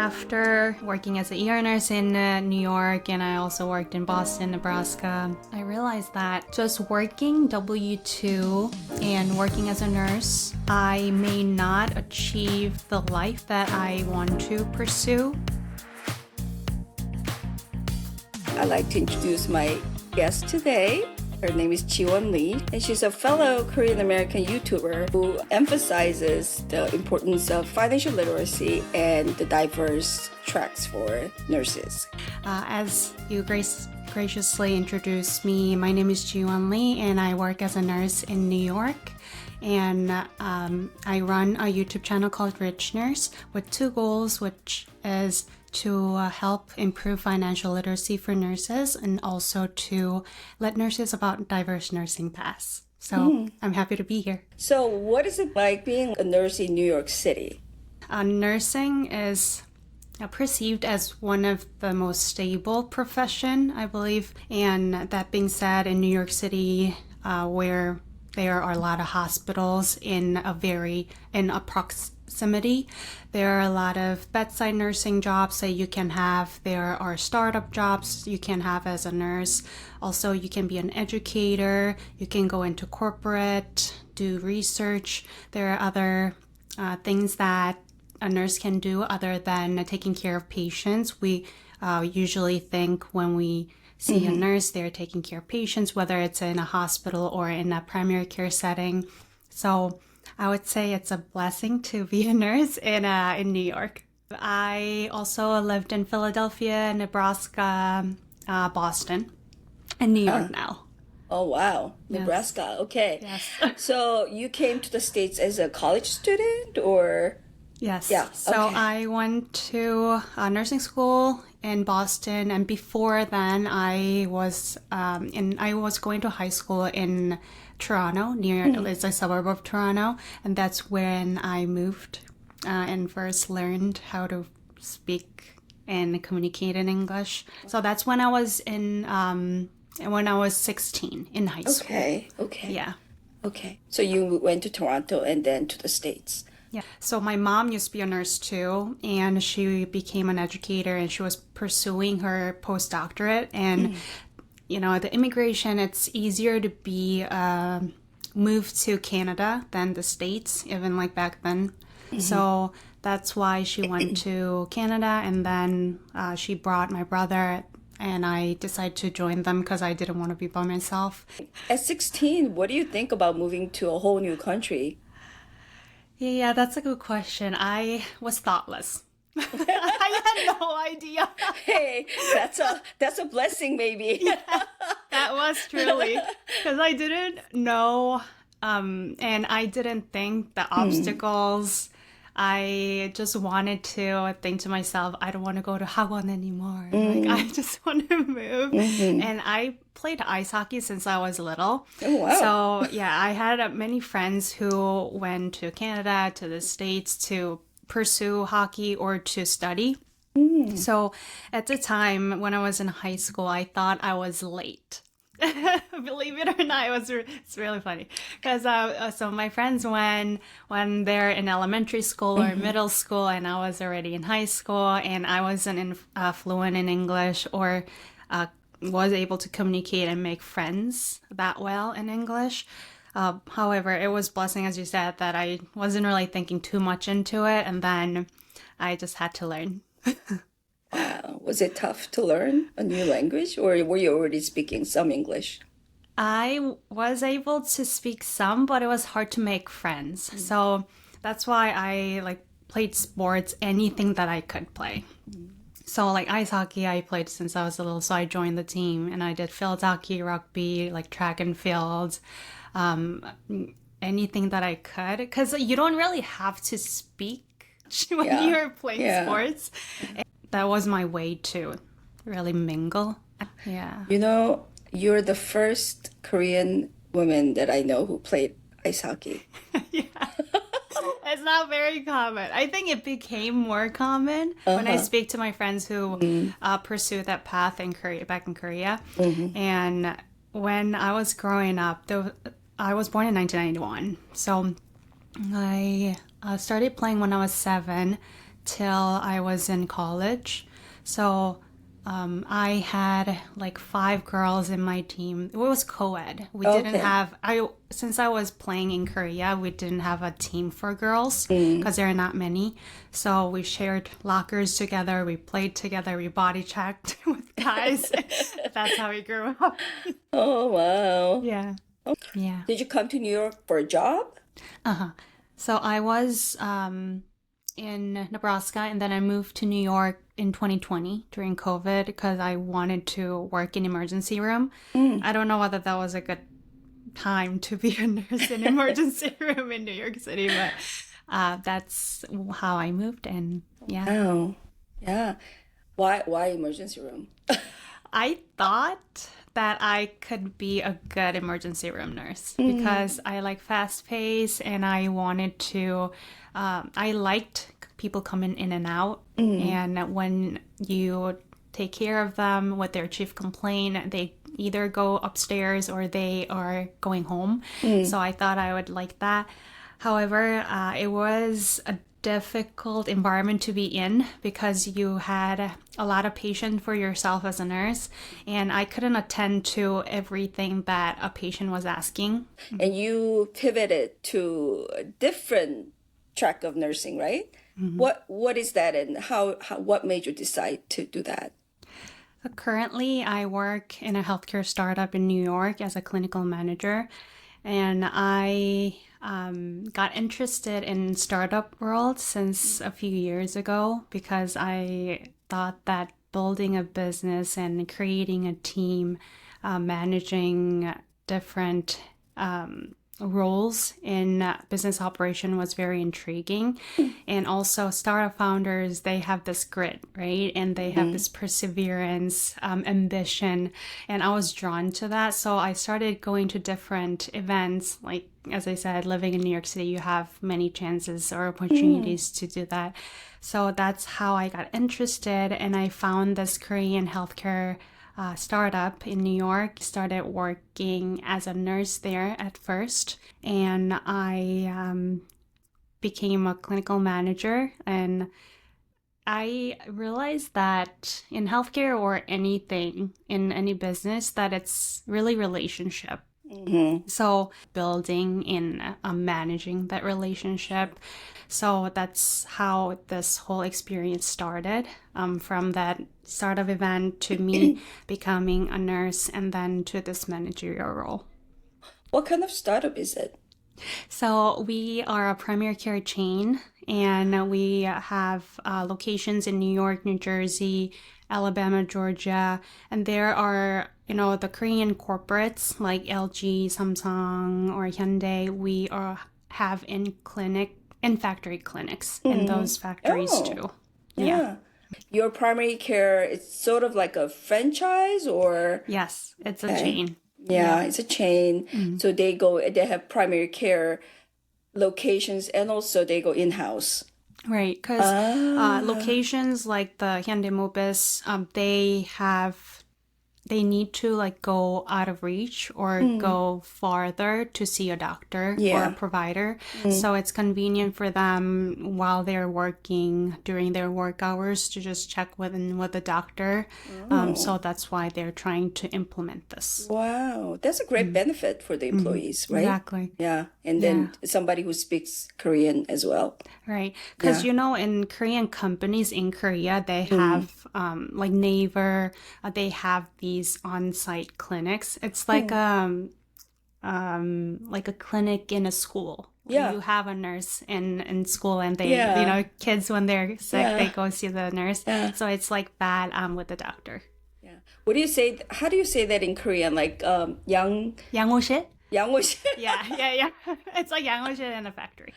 After working as an ER nurse in New York, and I also worked in Boston, Nebraska, I realized that just working W-2 and working as a nurse, I may not achieve the life that I want to pursue. I'd like to introduce my guest today. Her name is Jiwon Lee, and she's a fellow Korean-American YouTuber who emphasizes the importance of financial literacy and the diverse tracks for nurses. As you graciously introduced me, my name is Jiwon Lee, and I work as a nurse in New York. And I run a YouTube channel called Rich Nurse with two goals, which is to help improve financial literacy for nurses and also to let nurses about diverse nursing paths. So I'm happy to be here. So what is it like being a nurse in New York City? Nursing is perceived as one of the most stable profession, I believe. And that being said, in New York City, where there are a lot of hospitals in a proximity. There are a lot of bedside nursing jobs that you can have. There are startup jobs you can have as a nurse. Also, you can be an educator. You can go into corporate, do research. There are other things that a nurse can do other than taking care of patients. We usually think when we see a nurse, they're taking care of patients, whether it's in a hospital or in a primary care setting. So I would say it's a blessing to be a nurse in New York. I also lived in Philadelphia, Nebraska, Boston, and New York now. Oh, wow. Yes. Nebraska. Okay. Yes. So you came to the States as a college student or? Yes. Yeah. So okay. I went to nursing school in Boston, and before then, I was going to high school in Toronto, it's a suburb of Toronto, and that's when I moved and first learned how to speak and communicate in English. So that's when I was when I was 16 in high school. Okay. Yeah. Okay. So you went to Toronto and then to the States. Yeah. So my mom used to be a nurse too, and she became an educator, and she was pursuing her postdoctorate. And you know, the immigration, it's easier to be moved to Canada than the States, even like back then. So that's why she went to Canada, and then she brought my brother, and I decided to join them because I didn't want to be by myself. At 16, what do you think about moving to a whole new country? Yeah, that's a good question. I was thoughtless. I had no idea. Hey, that's a blessing, maybe. That was truly because I didn't know, and I didn't think the obstacles. I just wanted to think to myself, I don't want to go to Hagwon anymore. Like, I just want to move. And I played ice hockey since I was little. Oh, wow. So, yeah, I had many friends who went to Canada, to the States to pursue hockey or to study. So, at the time when I was in high school, I thought I was late. Believe it or not, it's really funny because so my friends when they're in elementary school or middle school, and I was already in high school, and I wasn't fluent in English or was able to communicate and make friends that well in English. However, it was blessing, as you said, that I wasn't really thinking too much into it, and then I just had to learn. Wow. Was it tough to learn a new language, or were you already speaking some English? I was able to speak some, but it was hard to make friends. So that's why I played sports, anything that I could play. So like ice hockey, I played since I was little, so I joined the team, and I did field hockey, rugby, like track and field, anything that I could, because you don't really have to speak when you're playing sports. That was my way to really mingle. Yeah. You know, you're the first Korean woman that I know who played ice hockey. Yeah. It's not very common. I think it became more common when I speak to my friends who pursue that path in Korea, back in Korea. And when I was growing up, I was born in 1991. So I started playing when I was 7 till I was in college. So I had like 5 girls in my team. It was co-ed. We didn't have, since I was playing in Korea, we didn't have a team for girls because there are not many. So we shared lockers together. We played together. We body checked with guys. That's how we grew up. Oh, wow. Yeah. Yeah. Did you come to New York for a job? Uh-huh. So I was in Nebraska, and then I moved to New York in 2020 during COVID because I wanted to work in emergency room. I don't know whether that was a good time to be a nurse in emergency room in New York City, but that's how I moved, and yeah. Oh, yeah. Why emergency room? I thought that I could be a good emergency room nurse because I like fast pace, and I wanted to, I liked people coming in and out. And when you take care of them with their chief complaint, they either go upstairs or they are going home. So I thought I would like that. However, it was a difficult environment to be in because you had a lot of patience for yourself as a nurse, and I couldn't attend to everything that a patient was asking. And you pivoted to a different track of nursing, right? What is that, and what made you decide to do that? So currently, I work in a healthcare startup in New York as a clinical manager, and I got interested in startup world since a few years ago because I thought that building a business and creating a team, managing different roles in business operation was very intriguing. And also startup founders, they have this grit, right? And they have this perseverance, ambition. And I was drawn to that. So I started going to different events. Like, as I said, living in New York City, you have many chances or opportunities to do that. So that's how I got interested. And I found this Korean healthcare startup in New York, started working as a nurse there at first, and I became a clinical manager. And I realized that in healthcare or anything, in any business, that it's really relationship. So building and managing that relationship. So that's how this whole experience started, from that startup event to me becoming a nurse and then to this managerial role. What kind of startup is it? So we are a primary care chain, and we have locations in New York, New Jersey, Alabama, Georgia, and there are, the Korean corporates like LG, Samsung, or Hyundai. We have in factory clinics in those factories too. Yeah. Your primary care, it's sort of like a franchise, or? Yes, it's a chain. Yeah, it's a chain. So they have primary care locations, and also they go in-house. Right, because locations like the Hyundai Mobis, they need to like go out of reach or go farther to see a doctor or a provider. So it's convenient for them while they're working during their work hours to just check with the doctor. So that's why they're trying to implement this. Wow, that's a great benefit for the employees, right? Exactly. Yeah, and then somebody who speaks Korean as well. Right, because in Korean companies in Korea, they have like Naver, they have these on-site clinics. It's like a clinic in a school. Yeah. You have a nurse in school, and they, kids when they're sick, they go see the nurse. Yeah. So it's like that with the doctor. Yeah. What do you say? How do you say that in Korean? Like 양호실? 양호실? Yeah. It's like 양호실 in a factory.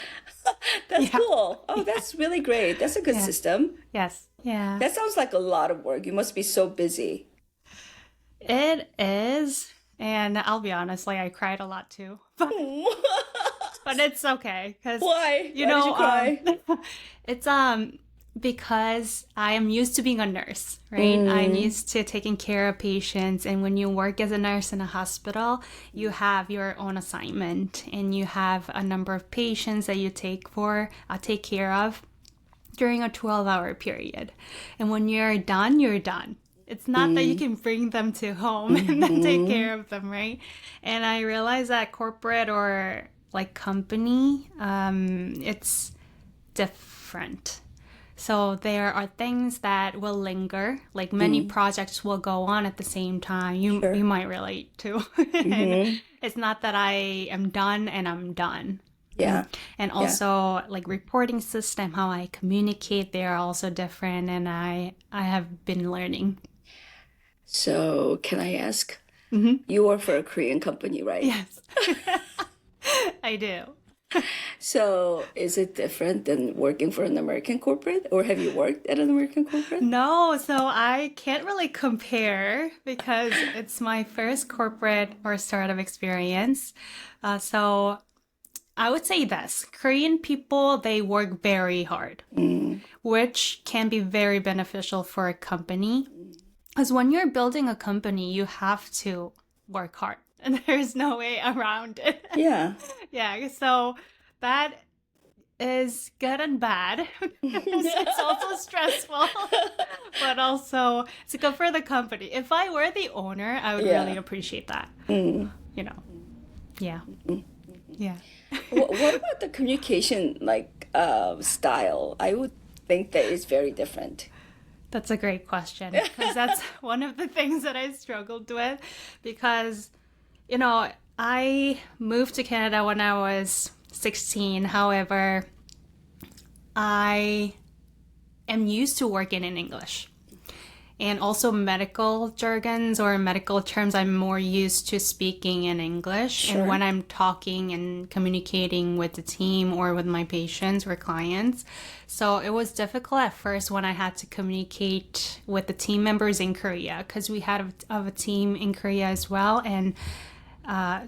That's cool. Oh, that's really great. That's a good system. Yes. Yeah. That sounds like a lot of work. You must be so busy. It is. And I'll be honest, like I cried a lot too. But it's okay. Why? Why did you cry? It's because I am used to being a nurse, right? I'm used to taking care of patients. And when you work as a nurse in a hospital, you have your own assignment and you have a number of patients that you take care of. during a 12-hour period. And when you're done, you're done. It's not that you can bring them to home and then take care of them, right? And I realized that corporate or like company, it's different. So there are things that will linger, like many projects will go on at the same time. You might relate to. And it's not that I am done and I'm done. Yeah. And also like reporting system, how I communicate, they are also different, and I have been learning. So can I ask, you work for a Korean company, right? Yes. I do. So is it different than working for an American corporate, or have you worked at an American corporate? No, so I can't really compare because it's my first corporate or startup experience. So I would say this, Korean people, they work very hard, which can be very beneficial for a company. Because when you're building a company, you have to work hard and there's no way around it. Yeah. Yeah, so that is good and bad. It's also stressful, but also it's good for the company. If I were the owner, I would really appreciate that. You know, yeah. Yeah. What about the communication style? I would think that is very different. That's a great question, because that's one of the things that I struggled with, because, you know, I moved to Canada when I was 16. However, I am used to working in English. And also medical jargons or medical terms, I'm more used to speaking in English. Sure. And when I'm talking and communicating with the team or with my patients or clients. So it was difficult at first when I had to communicate with the team members in Korea, because we had a team in Korea as well. And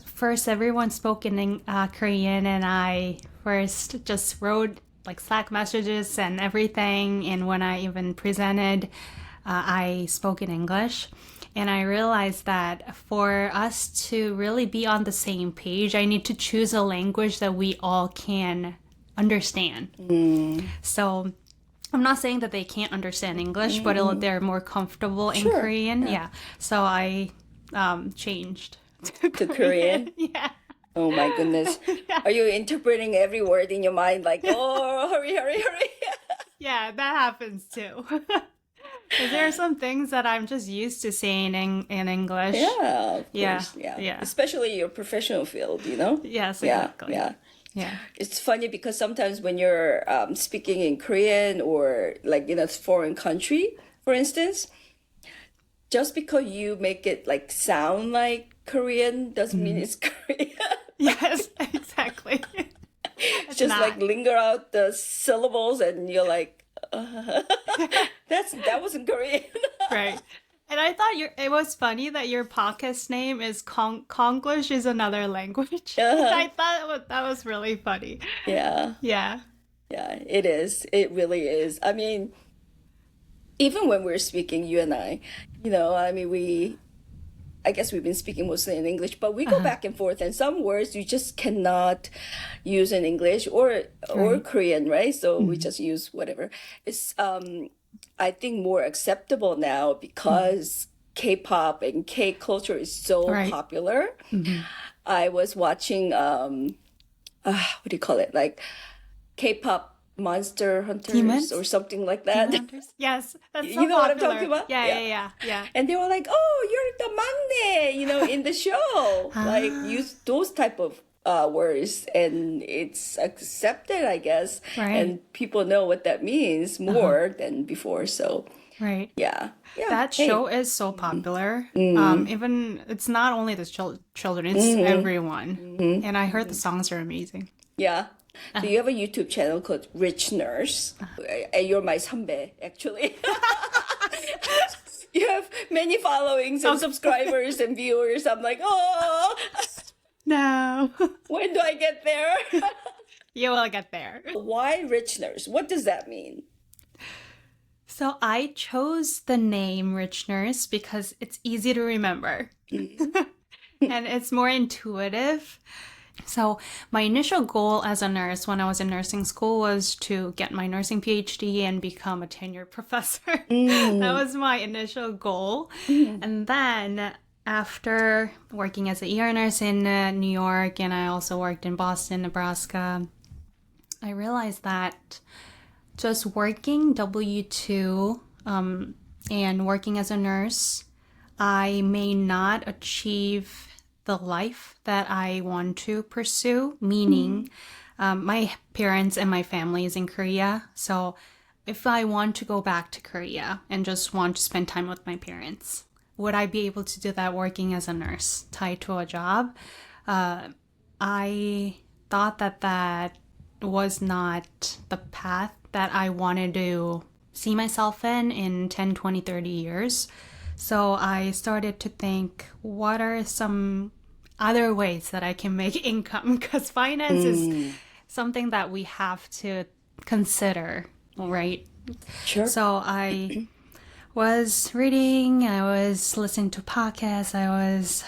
first everyone spoke in Korean, and I first just wrote like Slack messages and everything. And when I even presented, I spoke in English, and I realized that for us to really be on the same page, I need to choose a language that we all can understand. So I'm not saying that they can't understand English, but they're more comfortable in Korean. Yeah. So I changed to Korean? Yeah. Oh my goodness. Are you interpreting every word in your mind like, oh, hurry, hurry, hurry? Yeah, that happens too. Because there are some things that I'm just used to saying in English. Yeah, of Yeah, course. yeah. Especially your professional field, you know? Yes, Yeah, exactly. yeah. Yeah. It's funny because sometimes when you're speaking in Korean or like in a foreign country, for instance, just because you make it like sound like Korean doesn't mean it's Korean. Yes, exactly. It's just not. like linger out the syllables and you're like, that wasn't Korean. Right. And I thought it was funny that your podcast name is Konglish is another language. I thought that was really funny. Yeah. Yeah. Yeah, it is. It really is. I mean, even when we're speaking, you and I, I guess we've been speaking mostly in English, but we go back and forth, and some words you just cannot use in English or Korean, right? So we just use whatever. It's I think more acceptable now because K-pop and K-culture is so popular. I was watching what do you call it? Like K-pop Monster Hunters Demons? or something like that. Yes, that's so You know what I'm popular. talking about? Yeah. And they were like, "Oh, you're the maknae," in the show. Like use those type of words, and it's accepted, I guess. Right. And people know what that means more than before. So Right. yeah. That show is so popular. Even it's not only the children, it's everyone. And I heard the songs are amazing. Yeah. So you have a YouTube channel called Rich Nurse. And you're my 선배, actually. You have many followings and subscribers and viewers. I'm like, oh, No. when do I get there? You will get there. Why Rich Nurse? What does that mean? So I chose the name Rich Nurse because it's easy to remember. And it's more intuitive. So my initial goal as a nurse when I was in nursing school was to get my nursing PhD and become a tenured professor. That was my initial goal. And then after working as an ER nurse in New York, and I also worked in Boston, Nebraska, I realized that just working W-2 and working as a nurse, I may not achieve the life that I want to pursue, meaning my parents and my family is in Korea. So if I want to go back to Korea and just want to spend time with my parents, would I be able to do that working as a nurse tied to a job? I thought that was not the path that I wanted to see myself in 10, 20, 30 years. So I started to think, what are some other ways that I can make income? Because finance is something that we have to consider, right? Sure. So I was reading, I was listening to podcasts, I was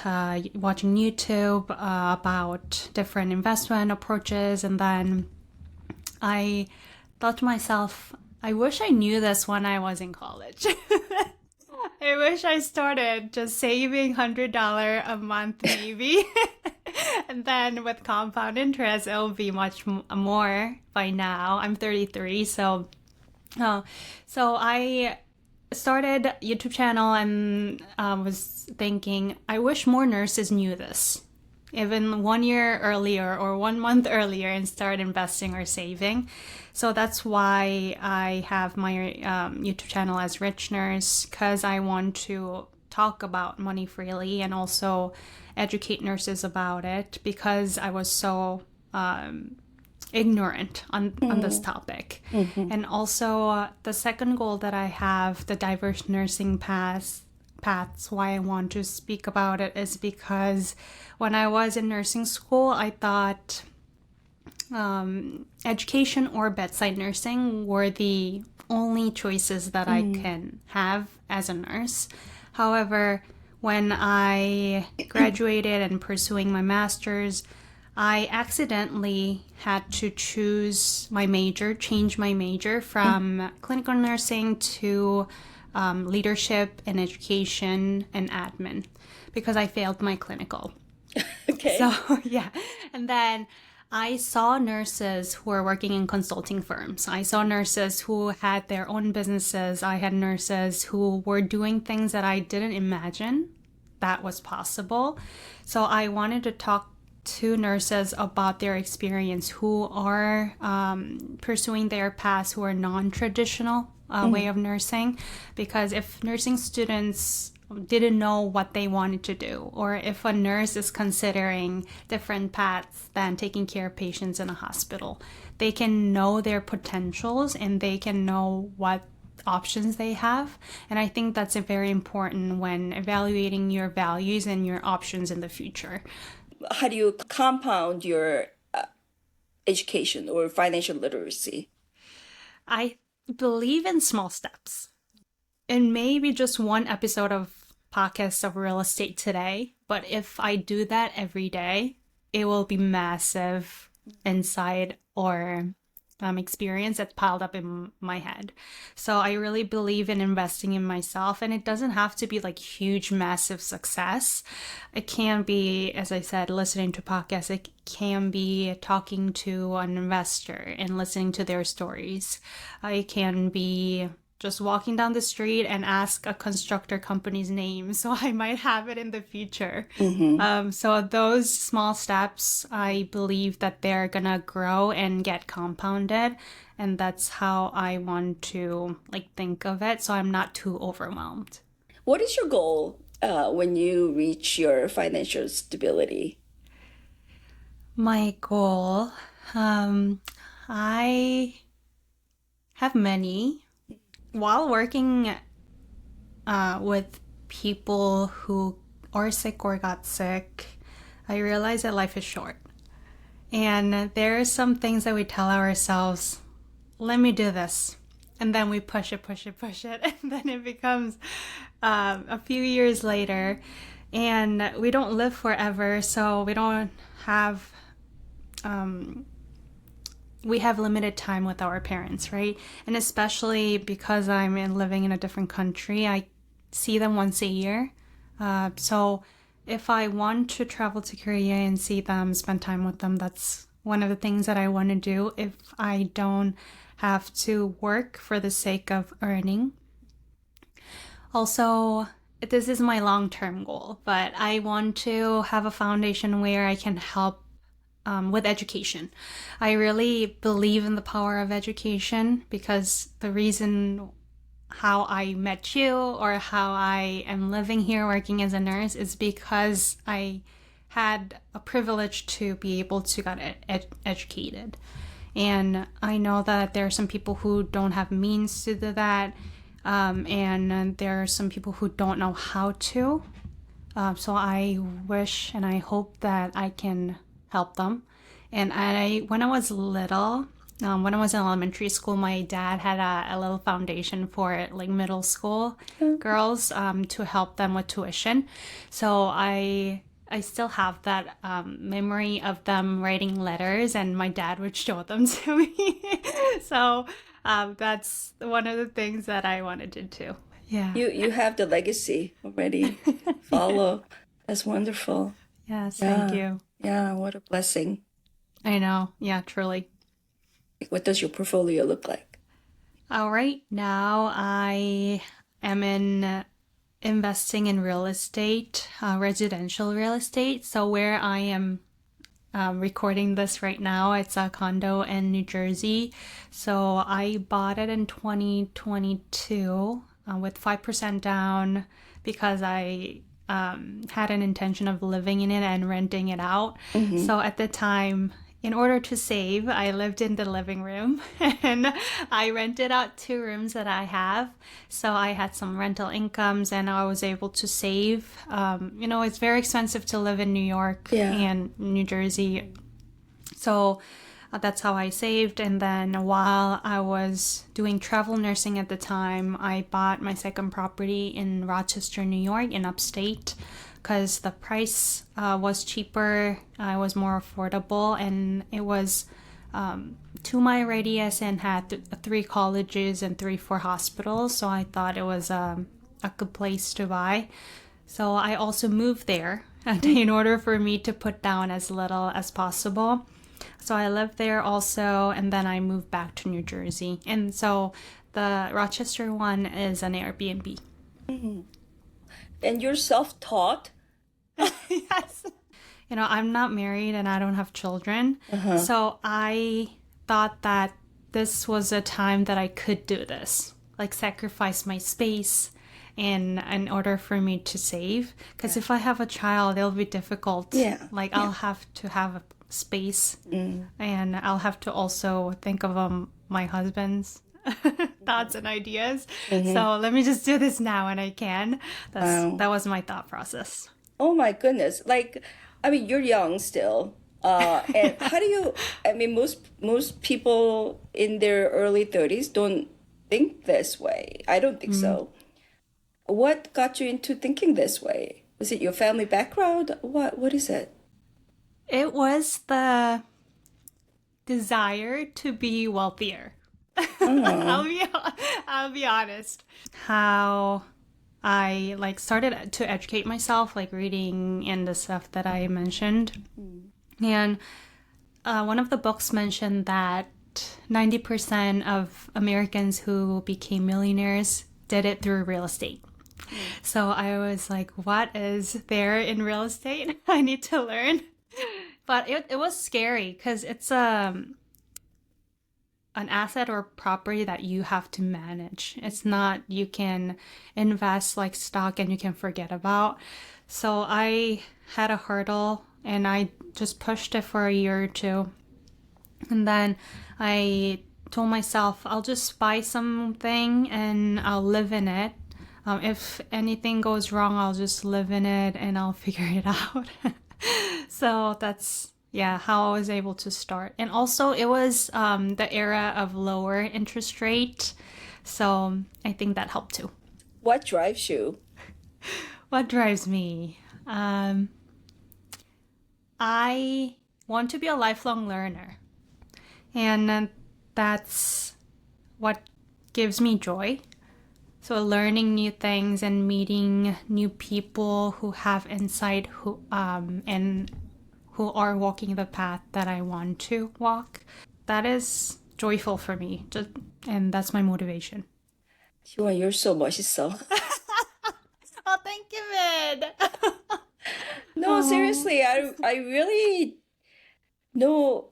watching YouTube about different investment approaches, and then I thought to myself, I wish I knew this when I was in college. I wish I started just saving $100 a month maybe. And then with compound interest, it'll be much more by now. I'm 33, so I started a YouTube channel and was thinking, I wish more nurses knew this. Even 1 year earlier or 1 month earlier and start investing or saving. So that's why I have my YouTube channel as Rich Nurse, because I want to talk about money freely and also educate nurses about it, because I was so ignorant on this topic. And also the second goal that I have, the diverse nursing paths, why I want to speak about it is because when I was in nursing school, I thought education or bedside nursing were the only choices that I can have as a nurse. However, when I graduated and pursuing my master's, I accidentally had to choose my major, change my major from clinical nursing to leadership and education and admin, because I failed my clinical. Okay. So, yeah. And then I saw nurses who were working in consulting firms. I saw nurses who had their own businesses. I had nurses who were doing things that I didn't imagine that was possible. So I wanted to talk to nurses about their experience who are pursuing their paths, who are non-traditional way of nursing, because if nursing students didn't know what they wanted to do, or if a nurse is considering different paths than taking care of patients in a hospital, they can know their potentials and they can know what options they have. And I think that's very important when evaluating your values and your options in the future. How do you compound your education or financial literacy? I believe in small steps. And maybe just one episode of podcast of real estate today, but if I do that every day, it will be massive insight or experience that's piled up in my head. So I really believe in investing in myself, and it doesn't have to be like huge, massive success. It can be, as I said, listening to podcasts. It can be talking to an investor and listening to their stories. It can be just walking down the street and ask a constructor company's name, so I might have it in the future. So those small steps, I believe that they're gonna grow and get compounded, and that's how I want to think of it, so I'm not too overwhelmed. What is your goal when you reach your financial stability? My goal, I have many. While working with people who are sick or got sick, I realized that life is short. And there are some things that we tell ourselves, let me do this. And then we push it, and then it becomes a few years later. And we don't live forever, so we don't have we have limited time with our parents, right? And especially because living in a different country, I see them once a year. So if I want to travel to Korea and see them, spend time with them, that's one of the things that I want to do if I don't have to work for the sake of earning. Also, this is my long-term goal, but I want to have a foundation where I can help with education. I really believe in the power of education because the reason how I met you or how I am living here working as a nurse is because I had a privilege to be able to get educated. And I know that there are some people who don't have means to do that, and there are some people who don't know how to. So I wish and I hope that I can help them. And when I was little, when I was in elementary school, my dad had a little foundation for like middle school girls to help them with tuition. So I still have that memory of them writing letters, and my dad would show them to me. So that's one of the things that I wanted to do. Yeah. You have the legacy already. Follow. That's wonderful. Yes, thank you. Yeah, what a blessing. I know. Yeah, truly. What does your portfolio look like? All right. Now I am investing in real estate, residential real estate. So where I am recording this right now, it's a condo in New Jersey. So I bought it in 2022 with 5% down because I had an intention of living in it and renting it out. Mm-hmm. So at the time, in order to save, I lived in the living room and I rented out 2 rooms that I have. So I had some rental incomes and I was able to save. It's very expensive to live in New York and New Jersey. So that's how I saved. And then while I was doing travel nursing at the time, I bought my second property in Rochester, New York, in upstate, because the price was cheaper, it was more affordable, and it was 2 mile radius and had 3 colleges and 4 hospitals. So I thought it was a good place to buy. So I also moved there in order for me to put down as little as possible. So I lived there also, and then I moved back to New Jersey. And so the Rochester one is an Airbnb. Mm-hmm. And you're self-taught? Yes. I'm not married and I don't have children. Uh-huh. So I thought that this was a time that I could do this, like sacrifice my space in order for me to save. Because if I have a child, it'll be difficult. Yeah. I'll have to have a space and I'll have to also think of my husband's thoughts and ideas. Mm-hmm. So let me just do this now when I can. That was my thought process. Oh my goodness. You're young still. And how do you, most people in their early 30s don't think this way. I don't think so. What got you into thinking this way? Was it your family background? What is it? It was the desire to be wealthier. I'll be honest. How I started to educate myself, reading and the stuff that I mentioned. And one of the books mentioned that 90% of Americans who became millionaires did it through real estate. So I was like, what is there in real estate? I need to learn. But it was scary because it's an asset or property that you have to manage. It's not you can invest like stock and you can forget about. So I had a hurdle and I just pushed it for a year or 2. And then I told myself, I'll just buy something and I'll live in it. If anything goes wrong, I'll just live in it and I'll figure it out. So that's how I was able to start. And also it was the era of lower interest rate. So I think that helped too. What drives you? What drives me? I want to be a lifelong learner. And that's what gives me joy. So learning new things and meeting new people who have insight and who are walking the path that I want to walk. That is joyful for me. And that's my motivation. 지원, you're so 멋있어. Oh, thank you, Min. No, seriously, I really know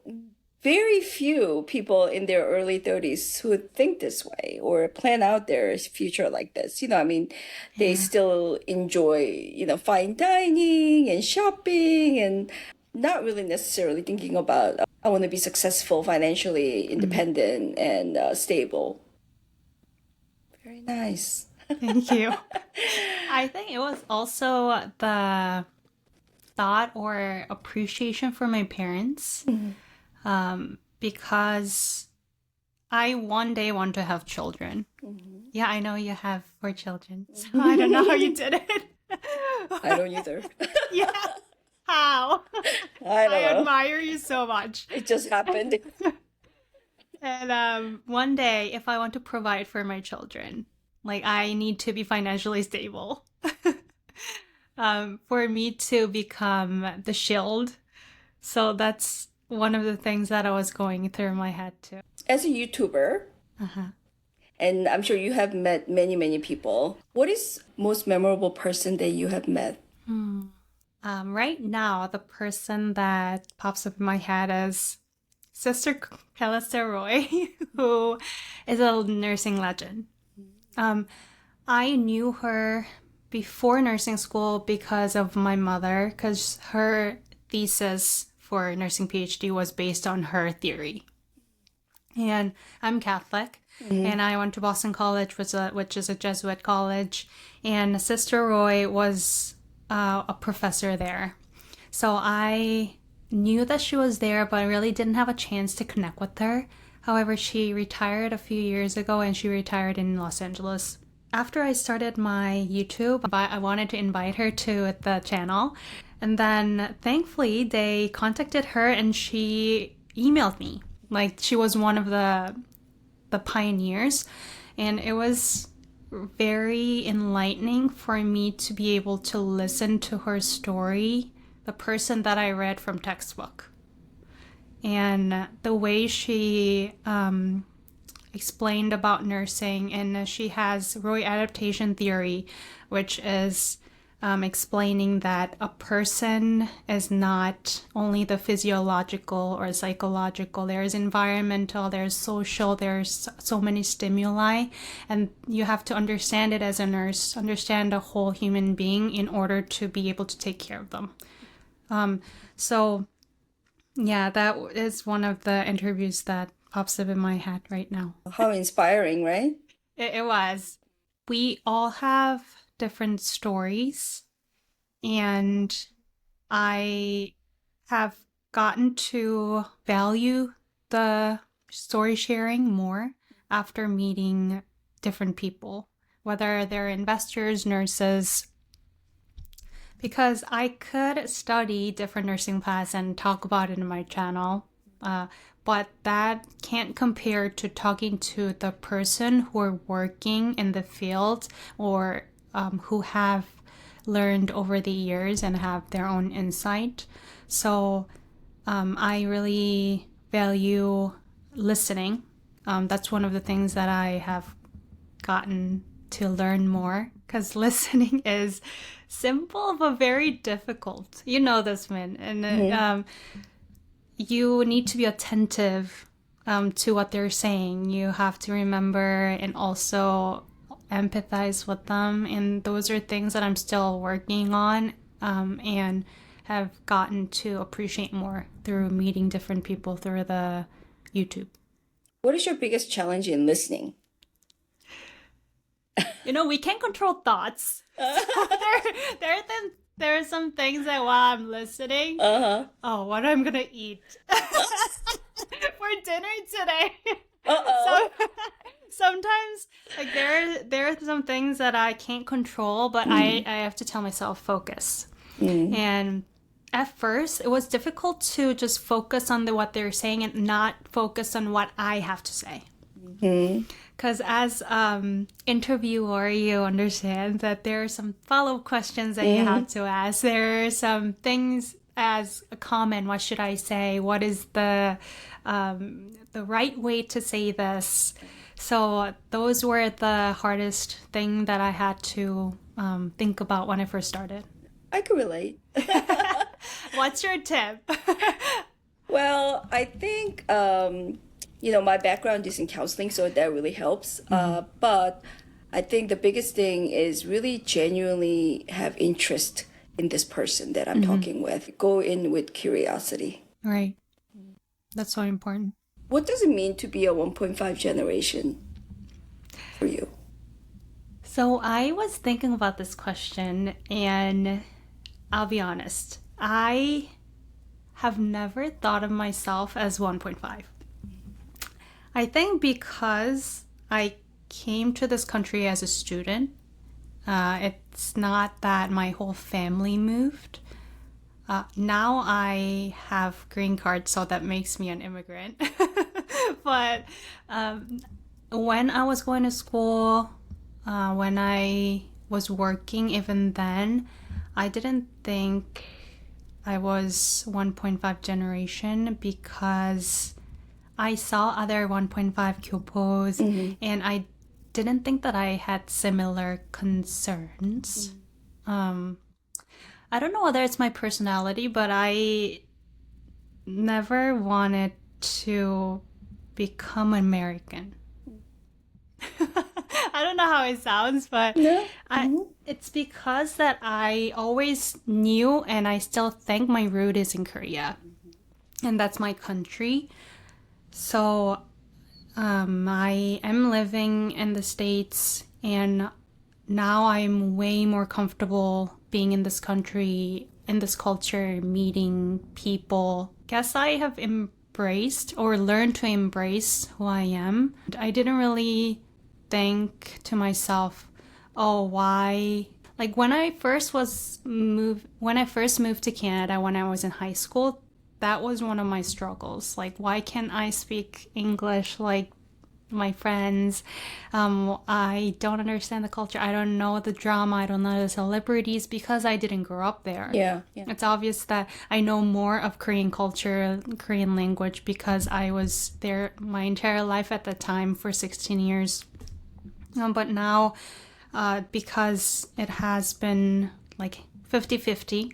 very few people in their early 30s who think this way or plan out their future like this. I mean, they still enjoy, fine dining and shopping and not really necessarily thinking about, I want to be successful, financially independent and stable. Very nice. Thank you. I think it was also the thought or appreciation for my parents. Because I one day want to have children. Yeah, I know you have 4 children. So I don't know how you did it. I don't either. Yeah. How? I don't know. Admire you so much. It just happened. And one day, if I want to provide for my children, like I need to be financially stable. For me to become the shield. So that's one of the things that I was going through my head too. As a YouTuber, and I'm sure you have met many, many people, what is most memorable person that you have met? Right now, the person that pops up in my head is Sister Calista Roy, who is a nursing legend. I knew her before nursing school because of my mother, because her thesis for nursing PhD was based on her theory. And I'm Catholic, and I went to Boston College, which is a Jesuit college, and Sister Roy was a professor there. So I knew that she was there, but I really didn't have a chance to connect with her. However, she retired a few years ago, and she retired in Los Angeles. After I started my YouTube, I wanted to invite her to the channel. And then thankfully they contacted her and she emailed me. Like she was one of the pioneers. And it was very enlightening for me to be able to listen to her story, the person that I read from textbook. And the way she explained about nursing, and she has Roy adaptation theory, which is explaining that a person is not only the physiological or psychological, there's environmental, there's social, there's so many stimuli, and you have to understand it as a nurse, understand a whole human being in order to be able to take care of them. So yeah, that is one of the interviews that pops up in my head right now. How inspiring, right? It was. We all have different stories, and I have gotten to value the story sharing more after meeting different people, whether they're investors, nurses, because I could study different nursing paths and talk about it in my channel, but that can't compare to talking to the person who are working in the field or who have learned over the years and have their own insight. So I really value listening. That's one of the things that I have gotten to learn more, because listening is simple but very difficult. You know this, Min. And you need to be attentive to what they're saying. You have to remember and also empathize with them. And those are things that I'm still working on and have gotten to appreciate more through meeting different people through the YouTube. What is your biggest challenge in listening? You know, we can't control thoughts. So there are some things that while I'm listening, what I'm gonna eat for dinner today. So sometimes, like there are some things that I can't control, but I have to tell myself focus. And at first it was difficult to just focus on what they're saying and not focus on what I have to say. Because as interviewer, you understand that there are some follow-up questions that you have to ask. There are some things as a comment. What should I say? What is the right way to say this? So those were the hardest thing that I had to think about when I first started. I can relate. What's your tip? Well, I think, my background is in counseling, so that really helps. But I think the biggest thing is really genuinely have interest in this person that I'm talking with. Go in with curiosity. Right. That's so important. What does it mean to be a 1.5 generation for you? So I was thinking about this question, and I'll be honest, I have never thought of myself as 1.5. I think because I came to this country as a student, it's not that my whole family moved. Now I have green card, so that makes me an immigrant. But when I was going to school, when I was working, even then, I didn't think I was 1.5 generation because I saw other 1.5 gyopos and I didn't think that I had similar concerns. I don't know whether it's my personality, but I never wanted to become American. I don't know how it sounds, but it's because that I always knew and I still think my root is in Korea. And that's my country. So I am living in the States and now I'm way more comfortable being in this country, in this culture, meeting people. Guess I have embraced or learned to embrace who I am. I didn't really think to myself, oh, why? Like when I first moved to Canada when I was in high school, that was one of my struggles. Like, why can't I speak English like my friends? I don't understand the culture. I don't know the drama. I don't know the celebrities because I didn't grow up there. Yeah. It's obvious that I know more of Korean culture, Korean language because I was there my entire life at the time for 16 years. But now, because it has been like 50-50,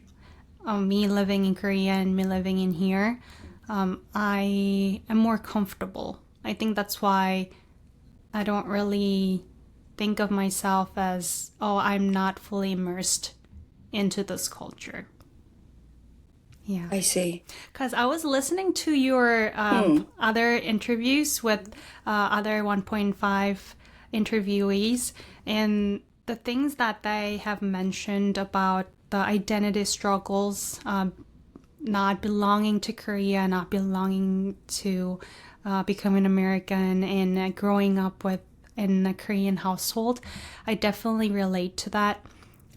me living in Korea and me living in here, I am more comfortable. I think that's why I don't really think of myself as, oh, I'm not fully immersed into this culture. Yeah. I see. Because I was listening to your other interviews with other 1.5 interviewees, and the things that they have mentioned about the identity struggles, not belonging to Korea, not belonging to becoming American and growing up in a Korean household, I definitely relate to that.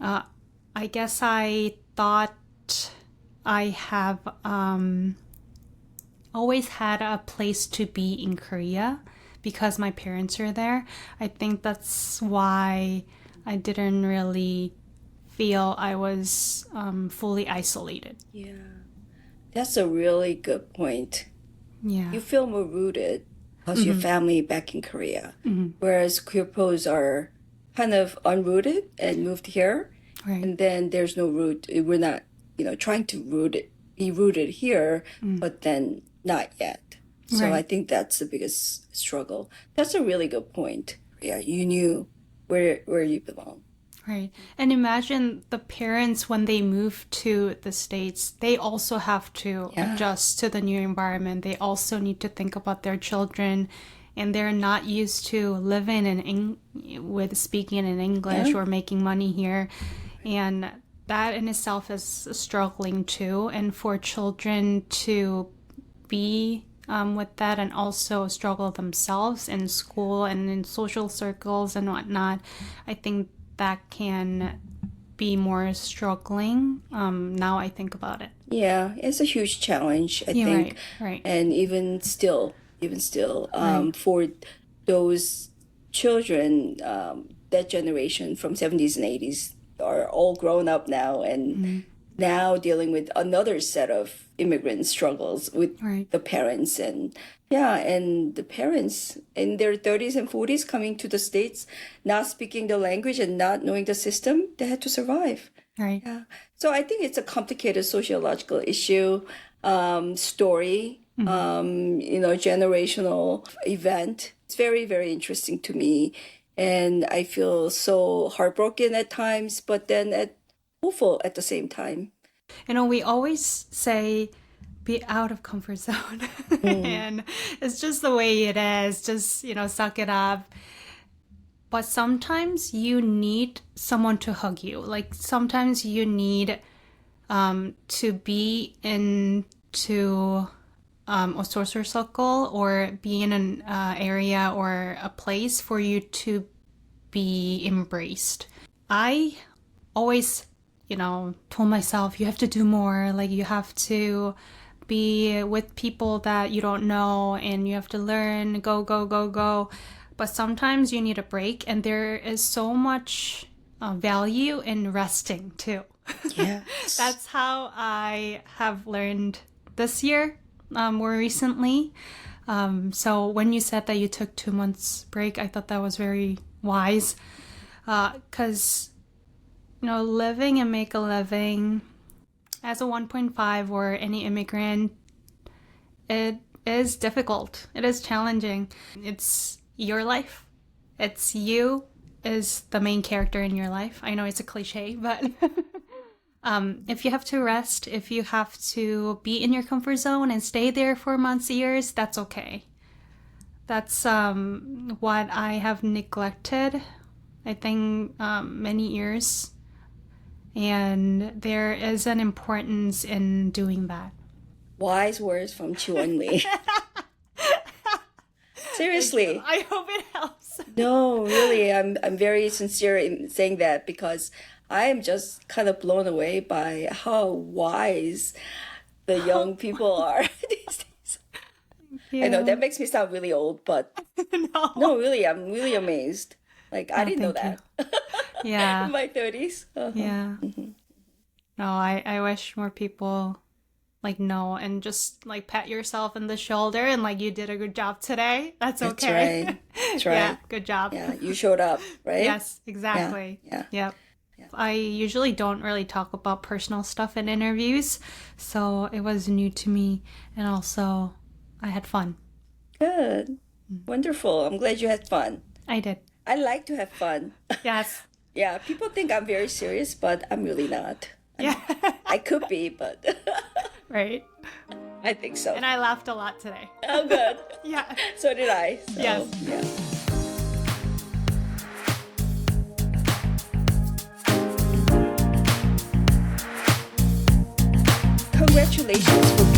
I guess I thought I have always had a place to be in Korea because my parents are there. I think that's why I didn't really feel I was fully isolated. Yeah. That's a really good point. Yeah. You feel more rooted because your family back in Korea. Whereas Kyopos are kind of unrooted and moved here. Right. And then there's no root. We're not, trying to be rooted here, but then not yet. So Right. I think that's the biggest struggle. That's a really good point. Yeah, you knew where you belong. Right. And imagine the parents when they move to the States, they also have to adjust to the new environment. They also need to think about their children, and they're not used to living with speaking in English or making money here. And that in itself is struggling too. And for children to be with that and also struggle themselves in school and in social circles and whatnot, I think that can be more struggling. Now I think about it. Yeah, it's a huge challenge, I Yeah, think. right. And even still, for those children, that generation from 70s and 80s are all grown up now and now dealing with another set of immigrant struggles with the parents and the parents in their 30s and 40s coming to the States, not speaking the language and not knowing the system, they had to survive. Right. Yeah. So I think it's a complicated sociological issue, story, generational event. It's very, very interesting to me. And I feel so heartbroken at times, but then hopeful at the same time. We always say, be out of comfort zone. And it's just the way it is. Just, suck it up. But sometimes you need someone to hug you. Like sometimes you need to be into a social circle or be in an area or a place for you to be embraced. I always, told myself, you have to do more. Like you have to be with people that you don't know and you have to learn, go. But sometimes you need a break, and there is so much value in resting too. Yes. That's how I have learned this year more recently. So when you said that you took 2 months break, I thought that was very wise because, living and make a living as a 1.5 or any immigrant, it is difficult. It is challenging. It's your life. It's you is the main character in your life. I know it's a cliche, but if you have to rest, if you have to be in your comfort zone and stay there for months, years, that's okay. That's what I have neglected, I think, many years. And there is an importance in doing that. Wise words from Jiwon Lee. Seriously. I hope it helps. No, really, I'm very sincere in saying that because I am just kind of blown away by how wise the young people are these days. I know that makes me sound really old, but no, really, I'm really amazed. Like I didn't know that. Yeah. In my 30s. Yeah. No, I wish more people know and just pat yourself in the shoulder and you did a good job today. That's okay. That's right. Yeah, good job. Yeah, you showed up, right? Yes, exactly. Yeah. Yep. Yeah. I usually don't really talk about personal stuff in interviews, so it was new to me, and also I had fun. Good. Wonderful. I'm glad you had fun. I did. I like to have fun. Yes. Yeah, people think I'm very serious, but I'm really not. Yeah. I could be, but right. I think so. And I laughed a lot today. Oh, good. Yeah. So did I. So, yes. Yeah. Congratulations for